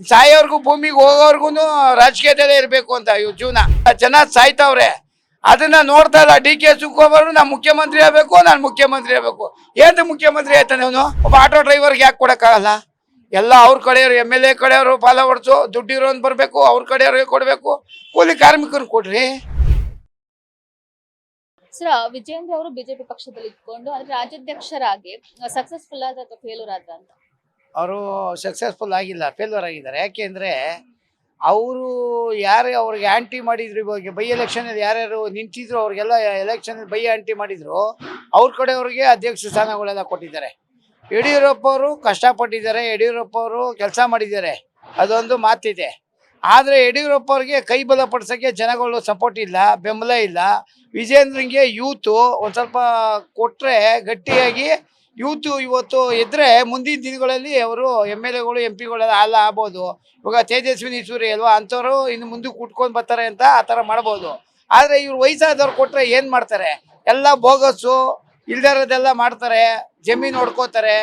ಸಾಯೋರ್ಗು ಭೂಮಿಗೆ ಹೋಗೋರ್ಗು ರಾಜಕೀಯದಲ್ಲೇ ಇರಬೇಕು ಅಂತ ಇವ್ ಜೀವನ. ಜನ ಸಾಯ್ತಾವ್ರೆ, ಅದನ್ನ ನೋಡ್ತಾ ಇಲ್ಲ. ಡಿ ಕೆ ಶಿವಕುಮಾರ್ ನಾ ಮುಖ್ಯಮಂತ್ರಿ ಆಗ್ಬೇಕು, ನಾನು ಮುಖ್ಯಮಂತ್ರಿ ಆಗ್ಬೇಕು. ಏನು ಮುಖ್ಯಮಂತ್ರಿ ಆಯ್ತಾನೆ ಅವನು? ಒಬ್ಬ ಆಟೋ ಡ್ರೈವರ್ಗೆ ಯಾಕೆ ಕೊಡಕ್ಕಾಗಲ್ಲ? ಎಲ್ಲ ಅವ್ರ ಕಡೆಯವರು, MLA ಕಡೆಯವರು ಫಾಲೋವರ್ಸು, ದುಡ್ಡಿರೋನ್ ಬರಬೇಕು, ಅವ್ರ ಕಡೆಯವ್ರಿಗೆ ಕೊಡಬೇಕು. ಕೂಲಿ ಕಾರ್ಮಿಕರು ಕೊಡ್ರಿ. ಸರ್, ವಿಜೇಂದ್ರ ಅವರು ಬಿಜೆಪಿ ಪಕ್ಷದಲ್ಲಿ ಇಟ್ಕೊಂಡು ಅಂದ್ರೆ ರಾಜ್ಯಾಧ್ಯಕ್ಷರಾಗಿ ಸಕ್ಸಸ್ಫುಲ್ ಆದ ಅಥವಾ ಫೇಲ್ಯೂರ್ ಆದ್ರ ಅಂತ? ಅವರು ಸಕ್ಸಸ್ಫುಲ್ ಆಗಿಲ್ಲ, ಫೇಲ್ಯೂರ್ ಆಗಿದ್ದಾರೆ. ಯಾಕೆಂದರೆ ಅವರು ಯಾರೇ ಅವ್ರಿಗೆ ಆ್ಯಂಟಿ ಮಾಡಿದ್ರು, ಇವಾಗ ಬೈ ಎಲೆಕ್ಷನಲ್ಲಿ ಯಾರ್ಯಾರು ನಿಂತಿದ್ರು ಅವ್ರಿಗೆಲ್ಲ ಎಲೆಕ್ಷನಲ್ಲಿ ಬೈ ಆ್ಯಂಟಿ ಮಾಡಿದ್ರು. ಅವ್ರ ಕಡೆಯವ್ರಿಗೆ ಅಧ್ಯಕ್ಷ ಸ್ಥಾನಗಳೆಲ್ಲ ಕೊಟ್ಟಿದ್ದಾರೆ. ಯಡಿಯೂರಪ್ಪ ಅವರು ಕಷ್ಟಪಟ್ಟಿದ್ದಾರೆ, ಯಡಿಯೂರಪ್ಪ ಅವರು ಕೆಲಸ ಮಾಡಿದ್ದಾರೆ, ಅದೊಂದು ಮಾತಿದೆ. ಆದರೆ ಯಡಿಯೂರಪ್ಪ ಅವ್ರಿಗೆ ಕೈ ಬಲಪಡಿಸೋಕ್ಕೆ ಜನಗಳು ಸಪೋರ್ಟ್ ಇಲ್ಲ, ಬೆಂಬಲ ಇಲ್ಲ. ವಿಜೇಂದ್ರಂಗೆ ಯೂತು ಒಂದು ಸ್ವಲ್ಪ ಕೊಟ್ಟರೆ ಗಟ್ಟಿಯಾಗಿ ಯೂತು ಇವತ್ತು ಇದ್ದರೆ ಮುಂದಿನ ದಿನಗಳಲ್ಲಿ ಅವರು MLAಗಳು MP ಗಳೆಲ್ಲ ಅಲ್ಲ ಆಗ್ಬೋದು. ಇವಾಗ ತೇಜಸ್ವಿನಿ ಸೂರ್ಯ ಅಲ್ವಾ, ಅಂಥವ್ರು ಇನ್ನು ಮುಂದಕ್ಕೆ ಕುಟ್ಕೊಂಡು ಬರ್ತಾರೆ ಅಂತ ಆ ಥರ ಮಾಡ್ಬೋದು. ಆದರೆ ಇವ್ರು ವಯಸ್ಸಾದವ್ರು ಕೊಟ್ಟರೆ ಏನು ಮಾಡ್ತಾರೆ? ಎಲ್ಲ ಬೋಗಸ್ಸು, ಇಲ್ದಿರೋದೆಲ್ಲ ಮಾಡ್ತಾರೆ, ಜಮೀನು ಹೊಡ್ಕೋತಾರೆ,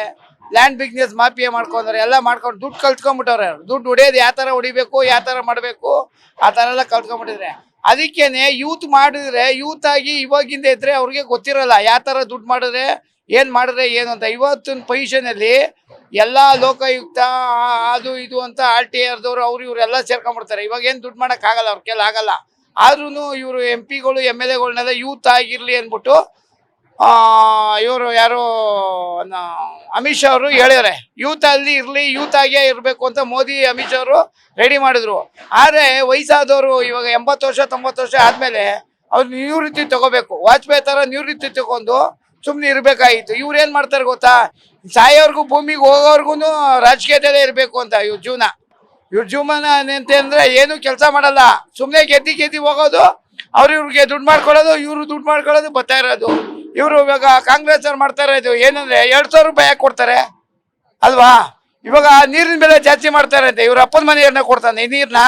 ಲ್ಯಾಂಡ್ ಬಿಸ್ನೆಸ್ ಮಾಫಿಯಾ ಮಾಡ್ಕೊಂತಾರೆ, ಎಲ್ಲ ಮಾಡ್ಕೊಂಡು ದುಡ್ಡು ಕಲ್ತ್ಕೊಂಡ್ಬಿಟ್ಟವ್ರೆ. ದುಡ್ಡು ಹೊಡೆಯೋದು ಯಾವ ಥರ ಹೊಡಿಬೇಕು, ಯಾವ ಥರ ಮಾಡಬೇಕು, ಆ ಥರ ಎಲ್ಲ ಕಲ್ತ್ಕೊಂಡ್ಬಿಟ್ಟಿದ್ರೆ. ಅದಕ್ಕೇನೆ ಯೂತ್ ಮಾಡಿದ್ರೆ, ಯೂತ್ ಆಗಿ ಇವಾಗಿಂದ ಇದ್ದರೆ ಅವ್ರಿಗೆ ಗೊತ್ತಿರೋಲ್ಲ ಯಾವ ಥರ ದುಡ್ಡು ಮಾಡಿದ್ರೆ ಏನು ಮಾಡಿದ್ರೆ ಏನು ಅಂತ. ಇವತ್ತಿನ ಪೊಸಿಷನಲ್ಲಿ ಎಲ್ಲ ಲೋಕಾಯುಕ್ತ ಅದು ಇದು ಅಂತ RTRದವ್ರು ಅವ್ರು ಇವರೆಲ್ಲ ಸೇರ್ಕೊಂಡ್ಬಿಡ್ತಾರೆ. ಇವಾಗ ಏನು ದುಡ್ಡು ಮಾಡೋಕ್ಕಾಗಲ್ಲ, ಅವ್ರ ಕೈಲಿ ಆಗಲ್ಲ. ಆದ್ರೂ ಇವರು MP ಗಳು MLAಗಳನ್ನೆಲ್ಲ ಯೂತ್ ಆಗಿರಲಿ ಅಂದ್ಬಿಟ್ಟು ಇವರು ಯಾರು ಅಮಿತ್ ಶಾ ಅವರು ಹೇಳಿದ್ದಾರೆ, ಯೂತ್ ಅಲ್ಲಿ ಇರಲಿ, ಯೂತ್ ಆಗೇ ಇರಬೇಕು ಅಂತ ಮೋದಿ ಅಮಿತ್ ಶಾ ಅವರು ರೆಡಿ ಮಾಡಿದ್ರು. ಆದರೆ ವಯಸ್ಸಾದವರು ಇವಾಗ 80 ವರ್ಷ 90 ವರ್ಷ ಆದಮೇಲೆ ಅವ್ರು ನಿವೃತ್ತಿ ತಗೋಬೇಕು. ವಾಜಪೇಯಿ ಥರ ನಿವೃತ್ತಿ ತಗೊಂಡು ಸುಮ್ಮನೆ ಇರಬೇಕಾಗಿತ್ತು. ಇವ್ರು ಏನು ಮಾಡ್ತಾರೆ ಗೊತ್ತಾ? ಸಾಯೋರ್ಗು ಭೂಮಿಗೆ ಹೋಗೋರ್ಗು ರಾಜಕೀಯದಲ್ಲೇ ಇರಬೇಕು ಅಂತ ಇವ್ರ ಜೀವನ. ಇವ್ರ ಜೀವನ ಅಂತಂದರೆ ಏನೂ ಕೆಲಸ ಮಾಡಲ್ಲ, ಸುಮ್ಮನೆ ಗೆದ್ದಿ ಹೋಗೋದು, ಇವ್ರಿಗೆ ದುಡ್ಡು ಮಾಡ್ಕೊಳ್ಳೋದು, ಇವರು ದುಡ್ಡು ಮಾಡ್ಕೊಳ್ಳೋದು ಬರ್ತಾ ಇರೋದು. ಇವರು ಇವಾಗ ಕಾಂಗ್ರೆಸ್ ಅವ್ರು ಮಾಡ್ತಾ ಇರೋದು ಏನಂದರೆ 2,000 ರೂಪಾಯಿ ಯಾಕೆ ಕೊಡ್ತಾರೆ ಅಲ್ವಾ? ಇವಾಗ ನೀರಿನ ಬೆಲೆ ಜಾಸ್ತಿ ಮಾಡ್ತಾ ಇರುತ್ತೆ. ಇವ್ರ ಅಪ್ಪನ ಮನೆಯವ್ರನ್ನ ಕೊಡ್ತಾನೆ ಈ ನೀರನ್ನ,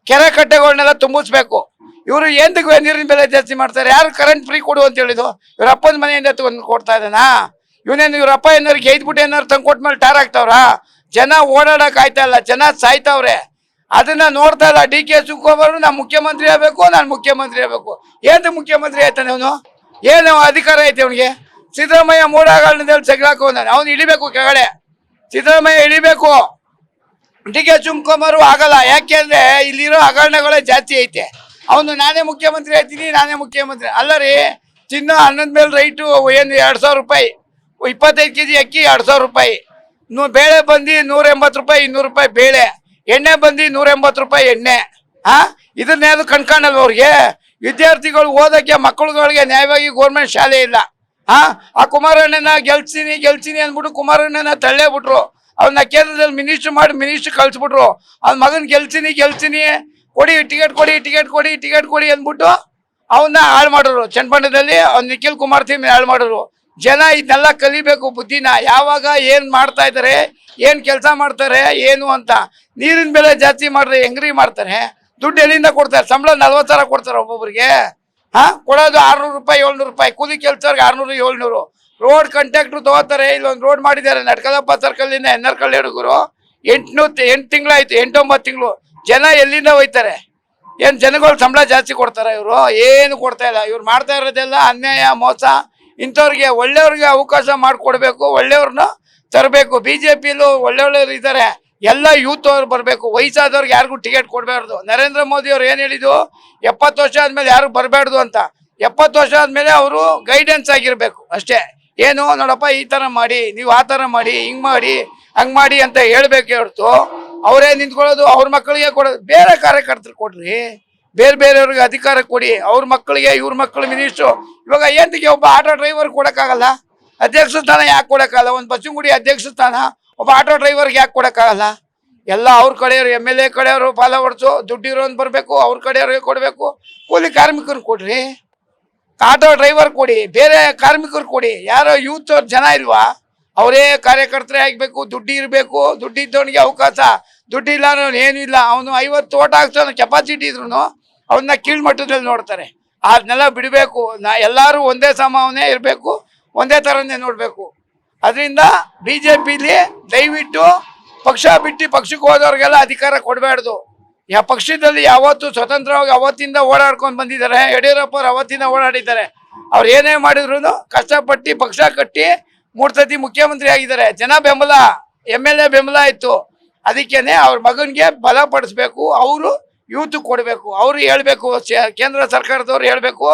ಕೆರೆ ಕಟ್ಟೆಗಳನ್ನೆಲ್ಲ ತುಂಬಿಸ್ಬೇಕು. ಇವರು ಎಂತಕ್ಕೆ ನೀರಿನ ಬೆಲೆ ಜಾಸ್ತಿ ಮಾಡ್ತಾರೆ? ಯಾರು ಕರೆಂಟ್ ಫ್ರೀ ಕೊಡು ಅಂತ ಹೇಳಿದ್ದು? ಇವ್ರ ಅಪ್ಪನ ಮನೆಯಿಂದ ತಗೊಂಡು ಕೊಡ್ತಾ ಇದ್ದಾನಾ? ಇವನೇನು ಇವ್ರ ಅಪ್ಪ ಏನಾರು ಗೈದ್ಬಿಟ್ಟು ಏನಾರು ತಂದು ಕೊಟ್ಮೇಲೆ ಟಾರ್ ಆಗ್ತಾವ್ರ? ಜನ ಓಡಾಡಕ್ಕೆ ಆಯ್ತಾ ಇಲ್ಲ, ಜನ ಸಾಯ್ತಾವ್ರೆ. ಅದನ್ನ ನೋಡ್ತಾ ಇಲ್ಲ. ಡಿ ಕೆ ಶಿವಕುಮಾರ್ ನಾ ಮುಖ್ಯಮಂತ್ರಿ ಆಗಬೇಕು, ನಾನು ಮುಖ್ಯಮಂತ್ರಿ ಆಗಬೇಕು. ಏನು ಮುಖ್ಯಮಂತ್ರಿ ಆಯ್ತಾನೆ ಅವನು? ಏನು ಅಧಿಕಾರ ಐತೆ ಅವನಿಗೆ? ಸಿದ್ದರಾಮಯ್ಯ ಮೂಡಾಗರಣದಲ್ಲಿ ಸೆಗಲಾಕೋನ ಅವನು ಇಳಿಬೇಕು ಕೆಳಗಡೆ, ಸಿದ್ದರಾಮಯ್ಯ ಇಳಿಬೇಕು. ಡಿ ಕೆ ಶಿವಕುಮಾರ್ ಆಗಲ್ಲ, ಯಾಕೆಂದ್ರೆ ಇಲ್ಲಿರೋ ಹಗರಣಗಳೇ ಜಾಸ್ತಿ ಐತೆ. ಅವನು ನಾನೇ ಮುಖ್ಯಮಂತ್ರಿ ಆಯ್ತೀನಿ, ನಾನೇ ಮುಖ್ಯಮಂತ್ರಿ ಅಲ್ಲ ರೀ. ಚಿನ್ನ ಅನ್ನದ ಮೇಲೆ ರೈಟು ಏನು 2,000 ರೂಪಾಯಿ, 25 kg ಅಕ್ಕಿ 2,000 ರೂಪಾಯಿ, ಬೇಳೆ ಬಂದು 180 ರೂಪಾಯಿ, 200 ರೂಪಾಯಿ ಬೇಳೆ, ಎಣ್ಣೆ ಬಂದು 180 ರೂಪಾಯಿ ಎಣ್ಣೆ. ಇದನ್ನೇನು ಕಣ್ಕಾಣಲ್ವ ಅವ್ರಿಗೆ? ವಿದ್ಯಾರ್ಥಿಗಳು ಓದಕ್ಕೆ, ಮಕ್ಕಳುಗಳಿಗೆ ನ್ಯಾಯವಾಗಿ ಗೌರ್ಮೆಂಟ್ ಶಾಲೆ ಇಲ್ಲ. ಆ ಕುಮಾರಣ್ಣನ ಗೆಲ್ತೀನಿ ಅಂದ್ಬಿಟ್ಟು ಕುಮಾರಣ್ಣನ ತಳ್ಳೇ ಬಿಟ್ರು. ಅವನ್ನ ಕೇಂದ್ರದಲ್ಲಿ ಮಿನಿಸ್ಟ್ರ್ ಕಳಿಸ್ಬಿಟ್ರು. ಅವ್ನ ಮಗನ ಗೆಲ್ತೀನಿ ಕೊಡಿ, ಟಿಕೆಟ್ ಕೊಡಿ ಅಂದ್ಬಿಟ್ಟು ಅವನ್ನ ಹಾಳು ಮಾಡಿದ್ರು. ಚನ್ನಪಟ್ಟಣದಲ್ಲಿ ಅವ್ನು ನಿಖಿಲ್ ಕುಮಾರಸ್ವಾಮಿ ಹಾಳು ಮಾಡಿದ್ರು. ಜನ ಇದನ್ನೆಲ್ಲ ಕಲಿಬೇಕು ಬುದ್ಧಿನ. ಯಾವಾಗ ಏನು ಮಾಡ್ತಾ ಇದ್ದಾರೆ, ಏನು ಕೆಲಸ ಮಾಡ್ತಾರೆ ಏನು ಅಂತ. ನೀರಿನ ಬೆಲೆ ಜಾಸ್ತಿ ಮಾಡಿದ್ರೆ ಹೆಂಗ್ರಿ ಮಾಡ್ತಾರೆ? ದುಡ್ಡು ಎಲ್ಲಿಂದ ಕೊಡ್ತಾರೆ? ಸಂಬಳ 40,000 ಕೊಡ್ತಾರೆ ಒಬ್ಬೊಬ್ಬರಿಗೆ. ಕೊಡೋದು 600 ರೂಪಾಯಿ 700 ರೂಪಾಯಿ. ಕೂಲಿ ಕೆಲಸವ್ರಿಗೆ 600 700. ರೋಡ್ ಕಾಂಟ್ರಾಕ್ಟ್ರು ತಗೋತಾರೆ. ಇಲ್ಲೊಂದು ರೋಡ್ ಮಾಡಿದ್ದಾರೆ ನಡ್ಕಲಪ್ಪ ಸರ್ಕಲ್ಲಿಂದ ಎನ್ನರ್ಕಳ್ಳಿ ಹುಡುಗರು. 8 ತಿಂಗಳಾಯ್ತು, 8-9 ತಿಂಗಳು. ಜನ ಎಲ್ಲಿಂದ ಹೋಯ್ತಾರೆ? ಏನು ಜನಗಳು ಸಂಬಳ ಜಾಸ್ತಿ ಕೊಡ್ತಾರೆ? ಇವರು ಏನು ಕೊಡ್ತಾ ಇಲ್ಲ. ಇವ್ರು ಮಾಡ್ತಾ ಇರೋದೆಲ್ಲ ಅನ್ಯಾಯ, ಮೋಸ. ಇಂಥವ್ರಿಗೆ ಒಳ್ಳೆಯವ್ರಿಗೆ ಅವಕಾಶ ಮಾಡಿಕೊಡ್ಬೇಕು, ಒಳ್ಳೆಯವ್ರನ್ನ ತರಬೇಕು. BJPಲೂ ಒಳ್ಳೊಳ್ಳೆಯವ್ರು ಇದ್ದಾರೆ, ಎಲ್ಲ ಯೂತ್ ಅವ್ರು ಬರಬೇಕು. ವಯಸ್ಸಾದವ್ರಿಗೆ ಯಾರಿಗೂ ಟಿಕೆಟ್ ಕೊಡಬಾರ್ದು. ನರೇಂದ್ರ ಮೋದಿ ಅವ್ರು ಏನು ಹೇಳಿದ್ದು? 70 ವರ್ಷ ಆದಮೇಲೆ ಯಾರು ಬರಬಾರ್ದು ಅಂತ. 70 ವರ್ಷ ಆದಮೇಲೆ ಅವರು ಗೈಡೆನ್ಸ್ ಆಗಿರಬೇಕು ಅಷ್ಟೇ. ಏನು ನೋಡಪ್ಪ, ಈ ಥರ ಮಾಡಿ, ನೀವು ಆ ಥರ ಮಾಡಿ, ಹಿಂಗೆ ಮಾಡಿ, ಹಂಗೆ ಮಾಡಿ ಅಂತ ಹೇಳಬೇಕೆ ಹೊರತು ಅವರೇ ನಿಂತ್ಕೊಳ್ಳೋದು, ಅವ್ರ ಮಕ್ಕಳಿಗೆ ಕೊಡೋದು. ಬೇರೆ ಕಾರ್ಯಕರ್ತರು ಕೊಡ್ರಿ, ಬೇರೆಯವ್ರಿಗೆ ಅಧಿಕಾರ ಕೊಡಿ. ಅವ್ರ ಮಕ್ಕಳಿಗೆ, ಇವ್ರ ಮಕ್ಕಳು ಮಿನಿಸ್ಟ್ರು. ಇವಾಗ ಏನಕ್ಕೆ ಒಬ್ಬ ಆಟೋ ಡ್ರೈವರ್ ಕೊಡೋಕ್ಕಾಗಲ್ಲ? ಅಧ್ಯಕ್ಷ ಸ್ಥಾನ ಯಾಕೆ ಕೊಡೋಕ್ಕಾಗಲ್ಲ? ಒಂದು ಬಸ್ಸುಗುಡಿ ಅಧ್ಯಕ್ಷ ಸ್ಥಾನ ಒಬ್ಬ ಆಟೋ ಡ್ರೈವರ್ಗೆ ಯಾಕೆ ಕೊಡೋಕ್ಕಾಗಲ್ಲ? ಎಲ್ಲ ಅವ್ರ ಕಡೆಯವರು, MLA ಕಡೆಯವರು ಫಾಲೋವರ್ಸು, ದುಡ್ಡಿರೋನ್ ಬರಬೇಕು, ಅವ್ರ ಕಡೆಯವ್ರಿಗೆ ಕೊಡಬೇಕು. ಕೂಲಿ ಕಾರ್ಮಿಕರು ಕೊಡ್ರಿ, ಆಟೋ ಡ್ರೈವರ್ ಕೊಡಿ, ಬೇರೆ ಕಾರ್ಮಿಕರು ಕೊಡಿ. ಯಾರೋ ಯೂತ್ ಜನ ಇಲ್ವಾ? ಅವರೇ ಕಾರ್ಯಕರ್ತರೇ ಆಗಬೇಕು. ದುಡ್ಡು ಇರಬೇಕು, ದುಡ್ಡಿದ್ದವನಿಗೆ ಅವಕಾಶ. ದುಡ್ಡಿಲ್ಲ ಅನ್ನೋನು ಏನೂ ಇಲ್ಲ. ಅವನು 50 ಓಟ್ ಹಾಕ್ಸೋ ಕೆಪಾಸಿಟಿ ಇದ್ರು ಅವನ್ನ ಕೀಳ್ಮಟ್ಟದಲ್ಲಿ ನೋಡ್ತಾರೆ. ಅದನ್ನೆಲ್ಲ ಬಿಡಬೇಕು. ಎಲ್ಲರೂ ಒಂದೇ ಸಮವನ್ನೇ ಇರಬೇಕು, ಒಂದೇ ಥರನೇ ನೋಡಬೇಕು. ಅದರಿಂದ BJPಲಿ ದಯವಿಟ್ಟು ಪಕ್ಷ ಬಿಟ್ಟು ಪಕ್ಷಕ್ಕೆ ಹೋದವ್ರಿಗೆಲ್ಲ ಅಧಿಕಾರ ಕೊಡಬಾರ್ದು. ಪಕ್ಷದಲ್ಲಿ ಯಾವತ್ತು ಸ್ವತಂತ್ರವಾಗಿ ಅವತ್ತಿಂದ ಓಡಾಡ್ಕೊಂಡು ಬಂದಿದ್ದಾರೆ. ಯಡಿಯೂರಪ್ಪ ಅವತ್ತಿಂದ ಓಡಾಡಿದ್ದಾರೆ. ಅವ್ರು ಏನೇ ಮಾಡಿದ್ರು ಕಷ್ಟಪಟ್ಟು ಪಕ್ಷ ಕಟ್ಟಿ 3 ಸತಿ ಮುಖ್ಯಮಂತ್ರಿ ಆಗಿದ್ದಾರೆ. ಜನ ಬೆಂಬಲ, MLA ಬೆಂಬಲ ಇತ್ತು. ಅದಕ್ಕೇನೆ ಅವ್ರ ಮಗನಿಗೆ ಬಲಪಡಿಸ್ಬೇಕು. ಅವರು ಯೂತ್ ಕೊಡಬೇಕು. ಅವರು ಹೇಳ್ಬೇಕು, ಕೇಂದ್ರ ಸರ್ಕಾರದವ್ರು ಹೇಳ್ಬೇಕು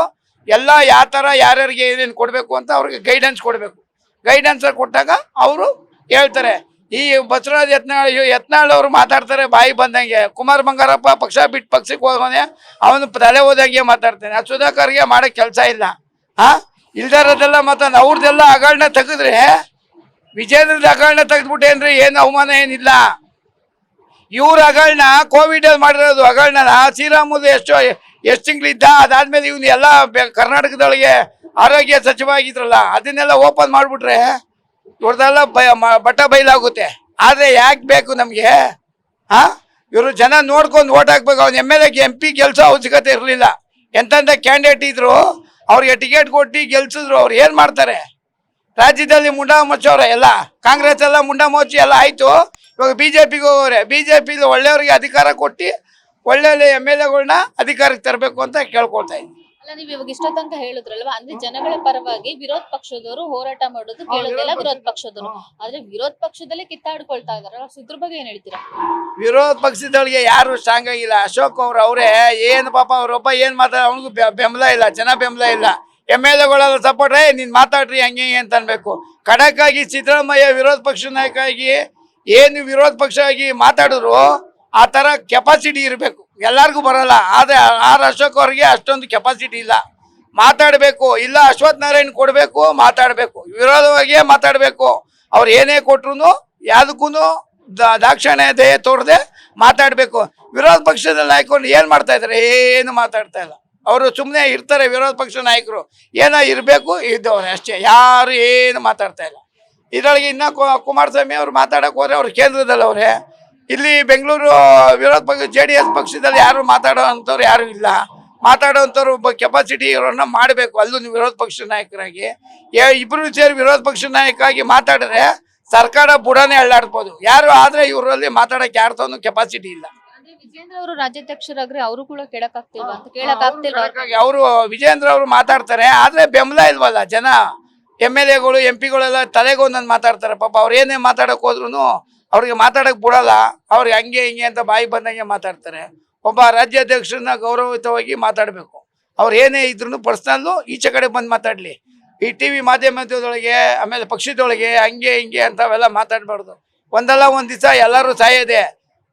ಎಲ್ಲ ಯಾವ ಥರ ಯಾರ್ಯಾರಿಗೆ ಏನೇನು ಕೊಡಬೇಕು ಅಂತ ಅವ್ರಿಗೆ ಗೈಡೆನ್ಸ್ ಕೊಡಬೇಕು. ಗೈಡೆನ್ಸ್ ಕೊಟ್ಟಾಗ ಅವರು ಹೇಳ್ತಾರೆ. ಈ ಬಸವರಾಜ್ ಯತ್ನಾಳ್ ಅವರು ಮಾತಾಡ್ತಾರೆ ಬಾಯಿ ಬಂದಂಗೆ. ಕುಮಾರ್ ಬಂಗಾರಪ್ಪ ಪಕ್ಷ ಬಿಟ್ಟು ಪಕ್ಷಕ್ಕೆ ಹೋಗೋನೆ, ಅವನು ತಲೆ ಹೋದಂಗೆ ಮಾತಾಡ್ತಾನೆ. ಆ ಸುಧಾಕರ್ಗೆ ಮಾಡೋ ಕೆಲಸ ಇಲ್ಲ. ಇಲ್ದಾರದೆಲ್ಲ ಮಾತಾಡ ಅವ್ರದ್ದೆಲ್ಲ ಹಗರಣ ತೆಗೆದ್ರೆ, ವಿಜೇಂದ್ರದ ಹಗರಣ ತೆಗೆದ್ಬಿಟ್ಟೇನ್ರಿ ಏನು ಅವಮಾನ ಏನಿಲ್ಲ. ಇವ್ರ ಹಗರಣ ಕೋವಿಡ್ ಅಲ್ಲಿ ಮಾಡಿರೋದು ಹಗರಣನ. ಶ್ರೀರಾಮುಲು ಎಷ್ಟು ತಿಂಗಳಿದ್ದ, ಅದಾದ್ಮೇಲೆ ಇವನು ಎಲ್ಲ ಕರ್ನಾಟಕದೊಳಗೆ ಆರೋಗ್ಯ ಸಚಿವ ಆಗಿದ್ರಲ್ಲ, ಅದನ್ನೆಲ್ಲ ಓಪನ್ ಮಾಡಿಬಿಟ್ರೆ ಇವ್ರದೆಲ್ಲ ಬಟ್ಟ ಬಯಲಾಗುತ್ತೆ. ಆದರೆ ಯಾಕೆ ಬೇಕು ನಮಗೆ? ಇವರು ಜನ ನೋಡ್ಕೊಂಡು ಓಟ್ ಹಾಕ್ಬೇಕು. ಅವ್ನು MLA MP ಗೆಲ್ಸೋ ಅವಶ್ಯಕತೆ ಇರಲಿಲ್ಲ. ಎಂತೆಂಥ ಕ್ಯಾಂಡಿಡೇಟ್ ಇದ್ರು, ಅವ್ರಿಗೆ ಟಿಕೆಟ್ ಕೊಟ್ಟು ಗೆಲ್ಸಿದ್ರು. ಅವ್ರು ಏನು ಮಾಡ್ತಾರೆ? ರಾಜ್ಯದಲ್ಲಿ ಮುಂಡ ಮುಚ್ಚೋರೆ ಎಲ್ಲ. ಕಾಂಗ್ರೆಸ್ ಎಲ್ಲ ಮುಂಡ ಮುಚ್ಚಿ ಎಲ್ಲ ಆಯಿತು. ಇವಾಗ BJPಗೆ ಹೋಗೋರೆ. BJP ಒಳ್ಳೆಯವ್ರಿಗೆ ಅಧಿಕಾರ ಕೊಟ್ಟು ಒಳ್ಳೆ MLAಗಳನ್ನ ಅಧಿಕಾರಕ್ಕೆ ತರಬೇಕು ಅಂತ ಕೇಳ್ಕೊಳ್ತಾ ಇದ್ದೀನಿ. ಅಲ್ಲ, ನೀವು ಇವಾಗ ಇಷ್ಟ ತನಕ ಹೇಳಿದ್ರಲ್ವಾ, ಅಂದ್ರೆ ಜನಗಳ ಪರವಾಗಿ ವಿರೋಧ ಪಕ್ಷದವರು ಹೋರಾಟ ಮಾಡೋದು ಕೇಳೋದಿಲ್ಲ ವಿರೋಧ ಪಕ್ಷದವರು. ಆದ್ರೆ ವಿರೋಧ ಪಕ್ಷದಲ್ಲಿ ಕಿತ್ತಾಡ್ಕೊಳ್ತಾ ಇದಾರಲ್ಲ, ಇದ್ರ ಬಗ್ಗೆ ಏನ್ ಹೇಳ್ತೀರಾ? ವಿರೋಧ ಪಕ್ಷದೊಳಗೆ ಯಾರು ಸ್ಟ್ರಾಂಗ್ ಆಗಿಲ್ಲ. ಅಶೋಕ್ ಅವ್ರು ಅವರೇ ಏನು ಪಾಪ, ಅವ್ರೊಬ್ಬ ಏನು ಮಾತಾಡ, ಅವನಿಗೂ ಬೆಂಬಲ ಇಲ್ಲ, ಜನ ಬೆಂಬಲ ಇಲ್ಲ. MLAಗಳೆಲ್ಲ ಸಪೋರ್ಟ್ ನೀನು ಮಾತಾಡ್ರಿ ಹಂಗೆ ಅಂತ ಅನ್ಬೇಕು. ಖಡಕ್ಕಾಗಿ ಸಿದ್ದರಾಮಯ್ಯ ವಿರೋಧ ಪಕ್ಷ ನಾಯಕ ಆಗಿ ಏನು ವಿರೋಧ ಪಕ್ಷ ಆಗಿ ಮಾತಾಡಿದ್ರು ಆ ಥರ ಕೆಪಾಸಿಟಿ ಇರಬೇಕು. ಎಲ್ಲರಿಗೂ ಬರಲ್ಲ. ಆದರೆ ಅಶೋಕ್ ಅವ್ರಿಗೆ ಅಷ್ಟೊಂದು ಕೆಪಾಸಿಟಿ ಇಲ್ಲ. ಮಾತಾಡಬೇಕು. ಇಲ್ಲ ಅಶ್ವಥ್ ನಾರಾಯಣ್ ಕೊಡಬೇಕು, ಮಾತಾಡಬೇಕು, ವಿರೋಧವಾಗಿಯೇ ಮಾತಾಡಬೇಕು. ಅವ್ರು ಏನೇ ಕೊಟ್ರು ಯಾವುದಕ್ಕೂ ದಾಕ್ಷಿಣ್ಯತೆ ತೋರದೆ ಮಾತಾಡಬೇಕು. ವಿರೋಧ ಪಕ್ಷದ ನಾಯಕರು ಏನು ಮಾಡ್ತಾ ಇದ್ದಾರೆ? ಏನು ಮಾತಾಡ್ತಾ ಇಲ್ಲ. ಅವರು ಸುಮ್ಮನೆ ಇರ್ತಾರೆ. ವಿರೋಧ ಪಕ್ಷ ನಾಯಕರು ಏನೋ ಇರಬೇಕು, ಇದ್ದವ್ರೆ ಅಷ್ಟೇ. ಯಾರು ಏನು ಮಾತಾಡ್ತಾ ಇಲ್ಲ. ಇದರೊಳಗೆ ಇನ್ನು ಕುಮಾರಸ್ವಾಮಿ ಅವ್ರು ಮಾತಾಡೋಕೆ ಹೋದ್ರೆ ಅವ್ರು ಕೇಂದ್ರದಲ್ಲಿ ಅವರೇ. ಇಲ್ಲಿ ಬೆಂಗಳೂರು ವಿರೋಧ ಪಕ್ಷ JDS ಪಕ್ಷದಲ್ಲಿ ಯಾರು ಮಾತಾಡೋ ಅಂಥವ್ರು ಯಾರು ಇಲ್ಲ. ಮಾತಾಡೋವಂಥವ್ರು ಒಬ್ಬ ಕೆಪಾಸಿಟಿ ಇರೋರನ್ನ ಮಾಡಬೇಕು. ಅಲ್ಲೂ ವಿರೋಧ ಪಕ್ಷ ನಾಯಕರಾಗಿ ಇಬ್ಬರು ಸೇರಿ ವಿರೋಧ ಪಕ್ಷ ನಾಯಕರಾಗಿ ಮಾತಾಡಿದ್ರೆ ಸರ್ಕಾರ ಬುಡನೇ ಅಳ್ಳಾಡ್ಬೋದು. ಯಾರು ಆದರೆ ಇವರಲ್ಲಿ ಮಾತಾಡೋಕೆ ಯಾರ್ದೊಂದು ಕೆಪಾಸಿಟಿ ಇಲ್ಲ. ವಿಜೇಂದ್ರ ಅವರು ರಾಜ್ಯಾಧ್ಯಕ್ಷರಾಗ್ರೆ ಅವರು ಕೂಡ ಕೇಳಕ್ಕಾಗ್ತಿಲ್ವಾ ಅಂತ ಕೇಳಕ್ಕಾಗ್ತಿಲ್ವಾ? ಅವರು ವಿಜೇಂದ್ರ ಅವರು ಮಾತಾಡ್ತಾರೆ, ಆದರೆ ಬೆಂಬಲ ಇಲ್ವಲ್ಲ ಜನ. MLAಗಳು MP ಗಳೆಲ್ಲ ತಲೆಗೊಂದೊಂದು ಮಾತಾಡ್ತಾರೆ. ಪಾಪ ಅವ್ರು ಏನೇ ಮಾತಾಡೋಕೆ ಹೋದ್ರು ಅವ್ರಿಗೆ ಮಾತಾಡೋಕೆ ಬಿಡಲ್ಲ. ಅವ್ರಿಗೆ ಹಂಗೆ ಹಿಂಗೆ ಅಂತ ಬಾಯಿ ಬಂದಂಗೆ ಮಾತಾಡ್ತಾರೆ. ಒಬ್ಬ ರಾಜ್ಯಾಧ್ಯಕ್ಷರನ್ನ ಗೌರವಯುತವಾಗಿ ಮಾತಾಡಬೇಕು. ಅವ್ರು ಏನೇ ಇದ್ರೂ ಪರ್ಸ್ನಲ್ಲು ಈಚೆ ಕಡೆ ಬಂದು ಮಾತಾಡಲಿ. ಈ TV ಮಾಧ್ಯಮದೊಳಗೆ ಆಮೇಲೆ ಪಕ್ಷದೊಳಗೆ ಹಂಗೆ ಹಿಂಗೆ ಅಂತವೆಲ್ಲ ಮಾತಾಡಬಾರ್ದು. ಒಂದಲ್ಲ ಒಂದು ದಿವಸ ಎಲ್ಲರೂ ಸಾಯೋದೆ.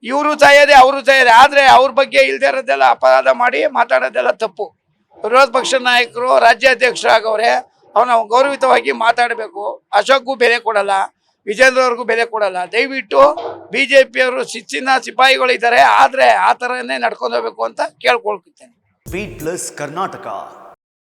ಇವರು ಸಾಯೋದೆ, ಅವರು ಸಾಯೋದೆ. ಆದರೆ ಅವ್ರ ಬಗ್ಗೆ ಇಲ್ದೇ ಇರೋದೆಲ್ಲ ಅಪರಾಧ ಮಾಡಿ ಮಾತಾಡೋದೆಲ್ಲ ತಪ್ಪು. ವಿರೋಧ ಪಕ್ಷ ನಾಯಕರು ರಾಜ್ಯಾಧ್ಯಕ್ಷರಾಗವ್ರೆ, ಅವನ ಗೌರವಿತವಾಗಿ ಮಾತಾಡಬೇಕು. ಅಶೋಕ್ಗೂ ಬೆಲೆ ಕೊಡಲ್ಲ, ವಿಜೇಂದ್ರ ಅವ್ರಿಗೂ ಬೆಲೆ ಕೊಡಲ್ಲ. ದಯವಿಟ್ಟು BJPಯವರು ಶಿಸ್ತಿನ ಸಿಪಾಯಿಗಳಿದ್ದಾರೆ, ಆದರೆ ಆ ಥರನೇ ನಡ್ಕೊಂಡು ಹೋಗ್ಬೇಕು ಅಂತ ಕೇಳ್ಕೊಳ್ತಿದ್ದೇನೆ. Beet plus Karnataka.